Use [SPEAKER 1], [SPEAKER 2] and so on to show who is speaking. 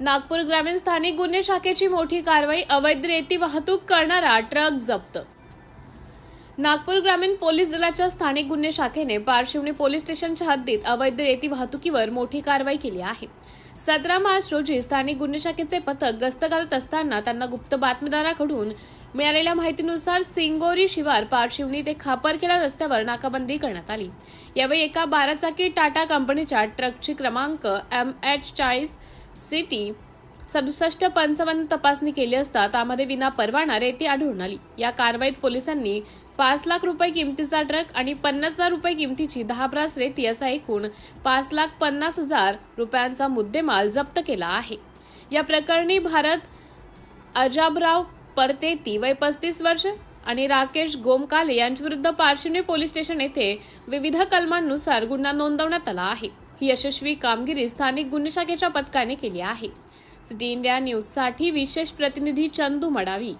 [SPEAKER 1] नागपूर ग्रामीण स्थानिक गुन्हे शाखेची मोठी कारवाई, अवैध रेती वाहतूक करणारा ट्रक जप्त। नागपूर ग्रामीण पोलीस दलाच्या स्थानिक गुन्हे शाखेने पारशिवनी पोलीस स्टेशनच्या हद्दीत अवैध रेती वाहतुकीवर मोठी कारवाई केली आहे। 17 मार्च रोजी स्थानिक गुन्हे शाखेचे पथक गस्त घालत असताना त्यांना गुप्त बातमीदाराकडून मिळालेल्या माहितीनुसार सिंगोरी शिवार पारशिवनी ते खापरखेडा रस्त्यावर नाकाबंदी करण्यात आली। यावेळी एका 12 चाकी टाटा कंपनीच्या ट्रकची क्रमांक MH40 CT 6755 तपासणी केली असता त्यामध्ये विना परवाना रेती आढळून आली। या कारवाईत पोलिसांनी 5 लाख रुपये किमतीचा ट्रक आणि 50,000 रुपये किमतीची 10 ब्रास रेती असा एकूण 5,50,000 रुपयांचा मुद्देमाल जप्त केला आहे। या प्रकरणी भारत अजाबराव परतेती वय 35 वर्ष आणि राकेश गोमकाले यांच्याविरुद्ध पारशिवनी पोलीस स्टेशन येथे विविध कलमांनुसार गुन्हा नोंदवण्यात आला आहे। ही यशस्वी कामगिरी स्थानिक गुन्हे शाखेच्या पथकाने केली आहे। सिटी इंडिया न्यूज साठी विशेष प्रतिनिधी चंदू मडावी।